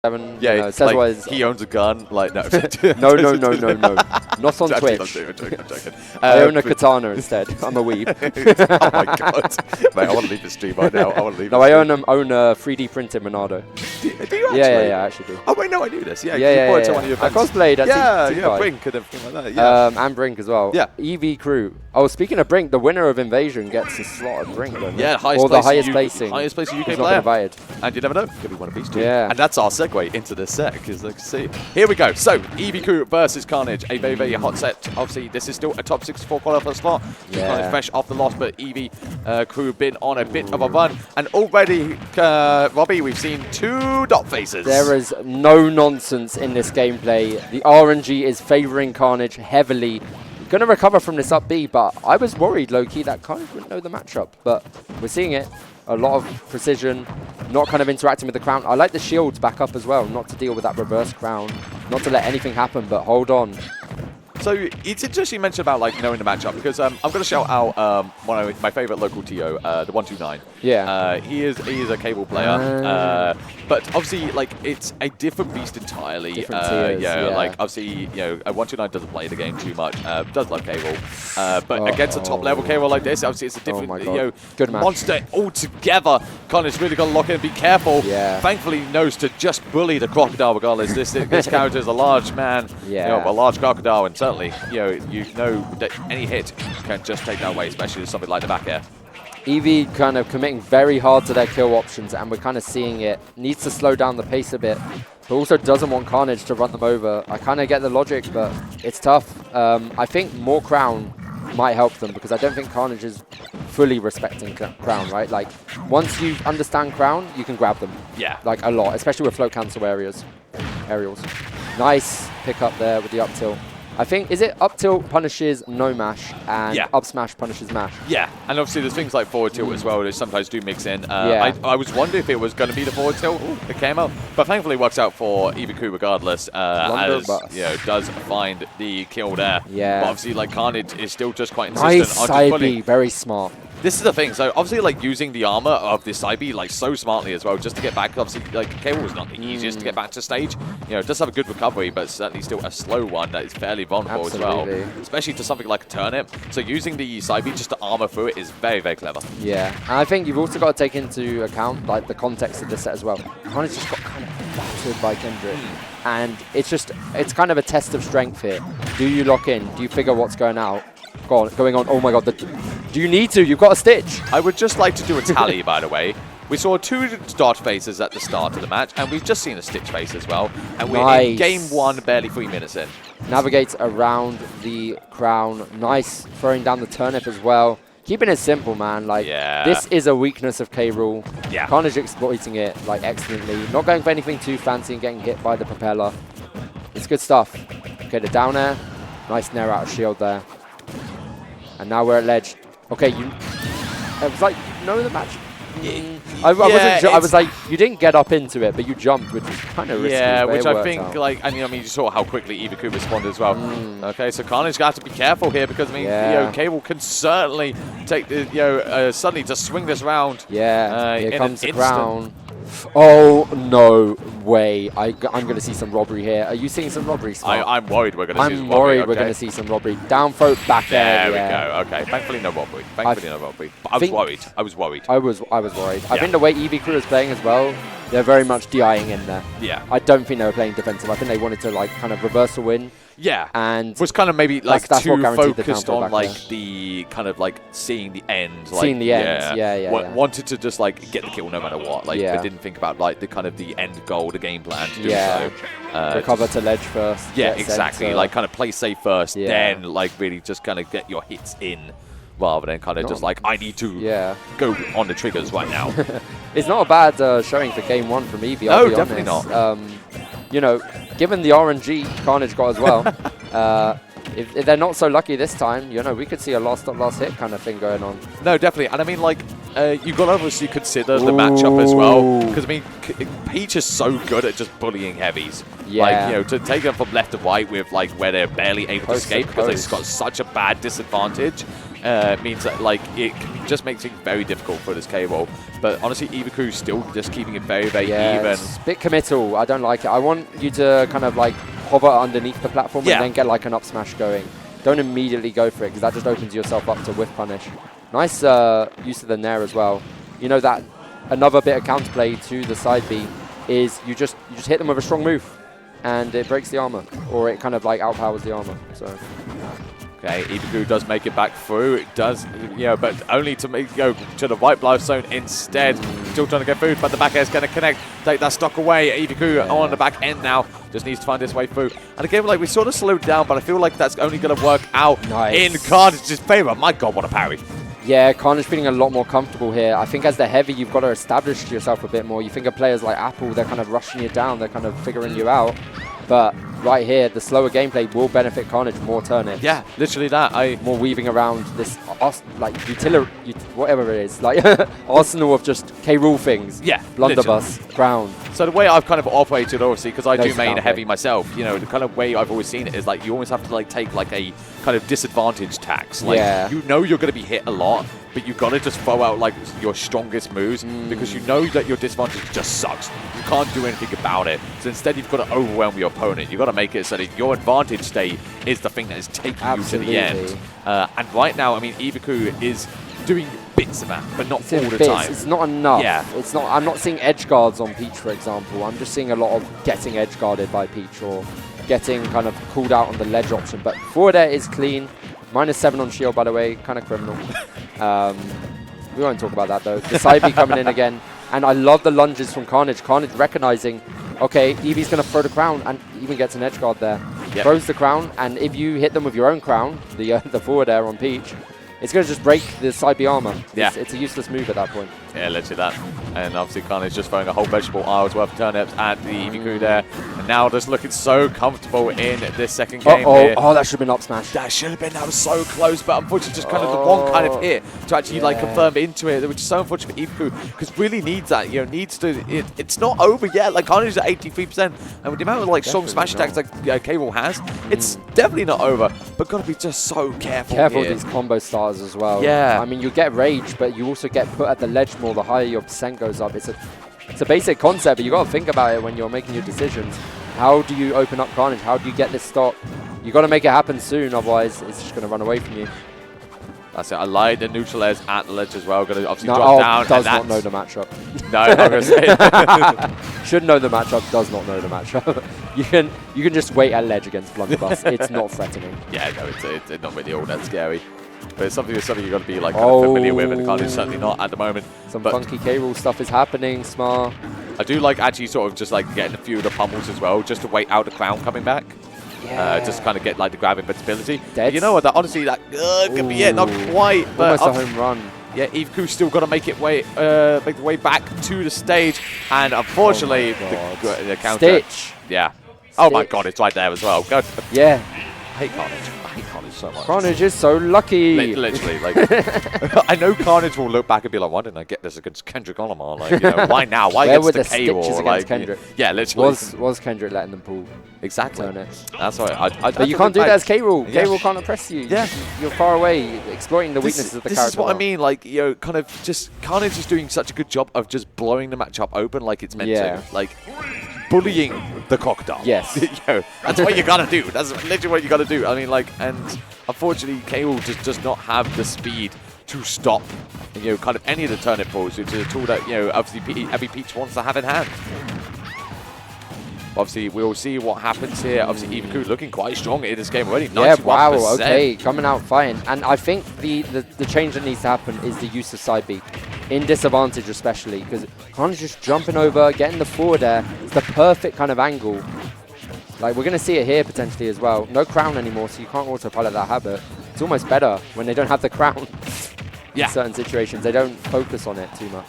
Yeah, you know, says what is, he owns a gun. Like no, no, not on Twitch. I'm joking. I own a katana instead. I'm a weeb. Oh my god, mate! I want to leave the stream right now. I want to leave. No, I own a 3D printed Monado. Do you actually? Yeah, I actually do. Oh wait, no, I knew this. Yeah, yeah. I cosplayed at Brink and everything like that. Yeah, and Brink as well. Yeah. EEveecrew. Oh, speaking of Brink, the winner of Invasion gets a slot at Brink. Yeah, the highest placing. Highest placing UK He's player. Not invited. And you never know, could be one of these two. Yeah. And that's our segue into the set, because like see, here we go. So EEveecrew versus Khanage, a very, very hot set. Obviously, this is still a top 64 qualifier slot. Yeah. Kind of fresh off the loss, but EEveecrew been on a bit of a run, and already, Robbie, we've seen 2 dot faces. There is no nonsense in this gameplay. The RNG is favouring Khanage heavily. Going to recover from this up B, but I was worried, low-key, that Khanage wouldn't know the matchup. But we're seeing it. A lot of precision, not kind of interacting with the crown. I like the shields back up as well, not to deal with that reverse crown, not to let anything happen, but hold on. So it's interesting you mentioned about like knowing the matchup, because I'm going to shout out one of my favorite local TO, the 129. Yeah. He is a K.Rool player, but obviously like it's a different beast entirely. Different tiers, yeah. Like obviously 129 doesn't play the game too much. Does love K.Rool, but against a top level K.Rool like this, obviously it's a different Good match. monster altogether. Connor's really got to lock in and be careful. Yeah. Thankfully, he knows to just bully the crocodile regardless. This character is a large man. Yeah. A large crocodile, and certainly, you know that any hit can just take that away, especially with something like the back air. EV kind of committing very hard to their kill options, and we're kind of seeing it. Needs to slow down the pace a bit, but also doesn't want Khanage to run them over. I kind of get the logic, but it's tough. I think more Crown might help them, because I don't think Khanage is fully respecting Crown, right? Like, once you understand Crown, you can grab them. Yeah. Like, a lot, especially with float cancel aerials. Nice pick up there with the up tilt. I think, is it up tilt punishes no mash, and up smash punishes mash? Yeah, and obviously there's things like forward tilt as well that sometimes do mix in. I was wondering if it was going to be the forward tilt that came out, but thankfully it works out for EEveecrew regardless, as does find the kill there. Yeah. But obviously like Khanage is still just quite insistent nice on side just B, very smart. This is the thing, so obviously like using the armor of this side B like so smartly as well, just to get back. Obviously like K.Rool is not the easiest to get back to stage. It does have a good recovery, but certainly still a slow one that is fairly vulnerable as well, especially to something like a turnip. So using the side B just to armor through it is very, very clever. Yeah, and I think you've also got to take into account like the context of the set as well. Khanage just got kind of battered by Kendrick, and it's kind of a test of strength here. Do you lock in? Do you figure what's going on? Oh my god, do you need to? You've got a Stitch. I would just like to do a tally, by the way. We saw 2 dart phases at the start of the match, and we've just seen a Stitch phase as well. And we're in game 1, barely 3 minutes in. Navigates around the crown. Nice, throwing down the turnip as well. Keeping it simple, man. Like, this is a weakness of K.Rool. Yeah. Khanage exploiting it, like, excellently. Not going for anything too fancy and getting hit by the propeller. It's good stuff. Okay, the down air. Nice nair out of shield there. And now we're at ledge. Okay, it was like, the match. I wasn't sure. I was like, you didn't get up into it, but you jumped, which was kind of risky. Yeah, which I think, like, I mean, you saw how quickly EEveecrew responded as well. Okay, so Khanage got to be careful here, because I mean, K.Rool can certainly take the, suddenly just swing this round. Yeah, here comes the crown. Oh, no way. I'm going to see some robbery here. Are you seeing some robbery, Smart? I'm worried we're going to see some robbery. I'm worried we're going to see some robbery. Down throat, back air. There we go. Okay, thankfully no robbery. But I was worried. I was worried. I was worried. I think the way EEveecrew is playing as well, they're very much DIing in there. Yeah. I don't think they were playing defensive. I think they wanted to like kind of reverse a win. Yeah, and was kind of maybe like too focused on like there. The kind of like seeing the end, like, seeing the end. Yeah. Wanted to just like get the kill no matter what, like, but didn't think about like the kind of the end goal, the game plan to do so. Recover to ledge first. Yeah, exactly. Like kind of play safe first, then like really just kind of get your hits in, rather than kind of just like I need to go on the triggers right now. It's not a bad showing for game 1 from EV. No, definitely not. Given the RNG Khanage got as well, if they're not so lucky this time, we could see a last hit kind of thing going on. No, definitely. And I mean, like, you've got to obviously consider the matchup as well. Because, I mean, Peach is so good at just bullying heavies. Yeah. Like, to take them from left to right with, like, where they're barely able to escape because they've got such a bad disadvantage. means that like it just makes it very difficult for this K.Rool. But honestly, EEveecrew still just keeping it very, very even. It's a bit committal. I don't like it. I want you to kind of like hover underneath the platform and then get like an up smash going. Don't immediately go for it because that just opens yourself up to whiff punish. Nice use of the nair as well. You know that another bit of counterplay to the side B is you just hit them with a strong move and it breaks the armor, or it kind of like outpowers the armor. So okay, EEveecrew does make it back through. It does, you know, but only to go to the right blast zone instead. Still trying to get food, but the back air is going to connect, take that stock away. EEveecrew on the back end now, just needs to find his way through. And again, like we sort of slowed down, but I feel like that's only going to work out in Khanage's favor. My God, what a parry! Yeah, Khanage feeling a lot more comfortable here. I think as the heavy, you've got to establish yourself a bit more. You think of players like Apple, they're kind of rushing you down, they're kind of figuring you out. But right here, the slower gameplay will benefit Khanage more turnips. Yeah, literally that. More weaving around this, like, whatever it is, like, arsenal of just K.Rool things. Yeah, blunderbuss, ground. So the way I've kind of operated, obviously, because I do main counter. heavy myself, you know, the kind of way I've always seen it is like you always have to like take like a kind of disadvantage tax. Like you know you're going to be hit a lot, but you've got to just throw out like your strongest moves because you know that your disadvantage just sucks. You can't do anything about it. So instead you've got to overwhelm your opponent. You've got to make it so that your advantage state is the thing that is taking you to the end. And right now, I mean, EEveecrew is doing bits of that, but not all the time. It's not enough. Yeah. It's not. I'm not seeing edge guards on Peach, for example. I'm just seeing a lot of getting edge guarded by Peach or getting kind of called out on the ledge option. But forward air is clean. -7 on shield, by the way, kind of criminal. We won't talk about that though. The side B coming in again, and I love the lunges from Khanage. Khanage recognizing, okay, Eevee's going to throw the crown, and even gets an edge guard there. Throws the crown, and if you hit them with your own crown, the forward air on Peach, it's going to just break the side B armor. Yeah. It's a useless move at that point. Yeah, literally that. And obviously Khanage just throwing a whole vegetable aisle's worth of turnips at the EEveecrew there. And now just looking so comfortable in this second game here. Oh, that should have been up smash. That should have been. That was so close, but unfortunately just kind of the one kind of hit to actually like confirm into it, which is so unfortunate for EEveecrew because really needs that, you know, needs to, it's not over yet. Like Khanage is at 83%, and with the amount of like strong smash attacks like K.Rool has, it's definitely not over, but gotta be just so careful Careful here. with these combo stars as well. Yeah. I mean, you get rage, but you also get put at the ledge more the higher your percent goes up. It's a basic concept, but you got to think about it when you're making your decisions. How do you open up Khanage? How do you get this stock? You got to make it happen soon, otherwise it's just going to run away from you. That's it. I lied. The neutral airs at the ledge as well. Going to obviously drop down. Does not know the matchup. No, I'm going to say. Should know the matchup. Does not know the matchup. You can just wait at ledge against blunderbuss. It's not threatening. Yeah, no, it's not really all that scary. But it's something you've got to be like kind of familiar with, and Khanage certainly not at the moment. Some funky K.Rool stuff is happening. Smart. I do like actually sort of just like getting a few of the pummels as well, just to wait out the crown coming back. Yeah. Just kind of get like the grab invincibility. You know what? That honestly, that could be it. Not quite, but almost a home run. Yeah, EEvecrew still got to make the way back to the stage, and unfortunately, the counter. Stitch. Yeah. Oh my God, it's right there as well. Go. Yeah. I hate Khanage. I hate Khanage so much. Khanage is so lucky. Literally, like, I know Khanage will look back and be like, why didn't I get this against Kendrick Olamar? Like, you know, why now? Why against the K.Rool? Like, Kendrick? Yeah, literally. Was Kendrick letting them pull? Exactly. That's right. But you can't do that as K.Rool. Yeah. K.Rool can't oppress you. Yeah. You're far away, exploiting the weaknesses of the character. This is what I mean. Like, you know, kind of just Khanage is doing such a good job of just blowing the match up open like it's meant to. Like, bullying the crocodile. Yes. You know, that's what you gotta do. That's literally what you gotta do. I mean, like, and unfortunately, K.Rool just does not have the speed to stop, you know, kind of any of the turnip pulls, which is a tool that, you know, obviously every Peach wants to have in hand. Obviously, we'll see what happens here. Obviously, EEveecrew looking quite strong in this game already. Yeah, 91%. wow, okay, coming out fine. And I think the change that needs to happen is the use of side B. In disadvantage especially, because Khanage just jumping over, getting the forward air. It's the perfect kind of angle. Like, we're going to see it here potentially as well. No crown anymore, so you can't autopilot that habit. It's almost better when they don't have the crown. Yeah. In certain situations, they don't focus on it too much.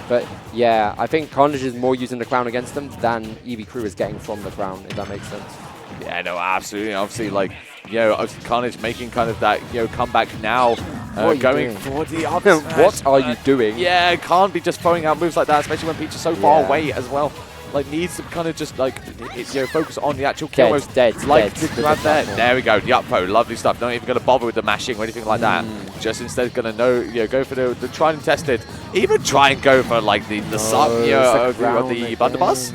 But yeah, I think Khanage is more using the crown against them than EEveecrew is getting from the crown, if that makes sense. Yeah, no, absolutely. Obviously, like, you know, Khanage making kind of that, you know, comeback now, going for the up smash. What are you doing? Yeah, can't be just throwing out moves like that, especially when Peach is so far away as well. like needs to kind of just like focus on the actual kill moves. Dead. To grab there. There we go. The up throw, lovely stuff. Not even going to bother with the mashing or anything like that. Just instead going to go for the tried and tested. Even try and go for like the sub of the blunderbuss.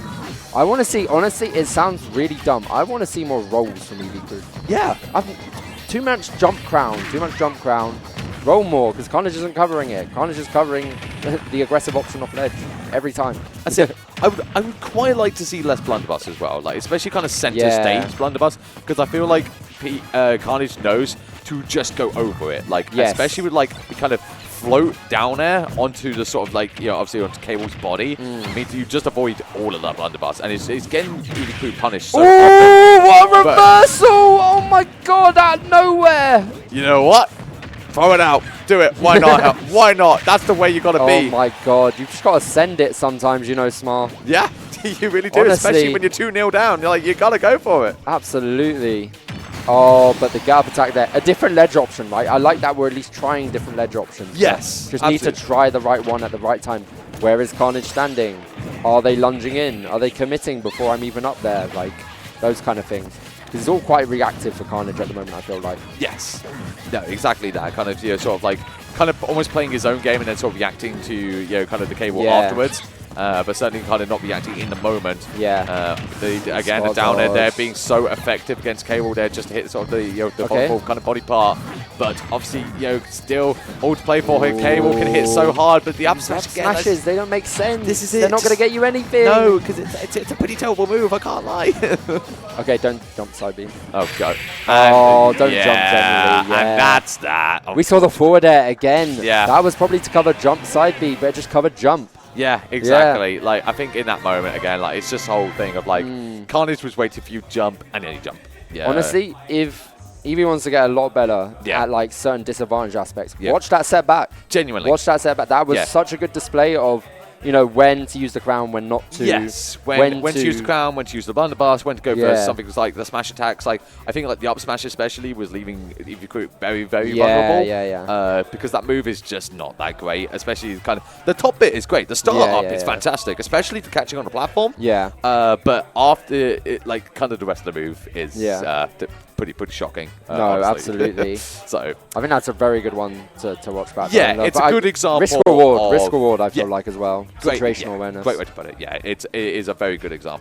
I want to see, honestly, it sounds really dumb. I want to see more rolls from EEveecrew. Yeah. Too much jump crown. Roll more, because Khanage isn't covering it. Khanage is covering the aggressive option off ledge every time. That's it. I would quite like to see less blunderbuss as well, like especially kind of center stage blunderbuss, because I feel like Khanage knows to just go over it, like especially with like the kind of float down air onto the sort of like obviously onto K.Rool's body. Means you just avoid all of that blunderbuss, and it's getting EEveecrew punished so often. Oh, what a reversal! Oh my god, out of nowhere! You know what? Throw it out. Do it. Why not? Why not? That's the way you got to be. Oh my god, you've just got to send it sometimes, Smar. Yeah, you really do. Honestly, especially when you're 2-0 down. You're like, you got to go for it. Absolutely. Oh, but the gap attack there. A different ledge option, right? I like that we're at least trying different ledge options. Yes. Just need to try the right one at the right time. Where is Khanage standing? Are they lunging in? Are they committing before I'm even up there? Like, those kind of things. Because it's all quite reactive for Khanage at the moment, I feel like. Yes. No, exactly that. Kind of, sort of like, kind of almost playing his own game and then sort of reacting to, kind of the K.Rool afterwards. But certainly kind of not reacting in the moment. Yeah. Again, the down air there being so effective against K.Rool there just to hit sort of the vulnerable kind of body part. But obviously, still all to play for him. K.Rool can hit so hard, but the up smash again, smashes, they don't make sense. This is it. They're not going to get you anything. No, because it's a pretty terrible move, I can't lie. Okay, don't jump side beam. Oh, go. Don't jump generally. Yeah. And that's that. Oh. We saw the forward air again. Yeah. That was probably to cover jump side beam, but it just covered jump. Yeah, exactly. Yeah. Like, I think in that moment, again, like, it's just the whole thing of, like, Khanage was waiting for you to jump, and then you jump. Yeah. Honestly, if Eevee wants to get a lot better at, like, certain disadvantage aspects, watch that setback. Genuinely. Watch that setback. That was such a good display of, when to use the crown, when not to. Yes, when to use the crown, when to use the blunderbuss, when to go for something like the smash attacks. Like, I think like the up smash especially was leaving EEveecrew very, very vulnerable. Because that move is just not that great, especially kind of, the top bit is great. The start up is fantastic, especially for catching on the platform. Yeah. But after it, like, kind of the rest of the move is pretty shocking. No, absolutely. So I think that's a very good one to watch back. Yeah, it's a good example. Risk reward, I feel like as well. Situational awareness. Great way to put it. Yeah, it is a very good example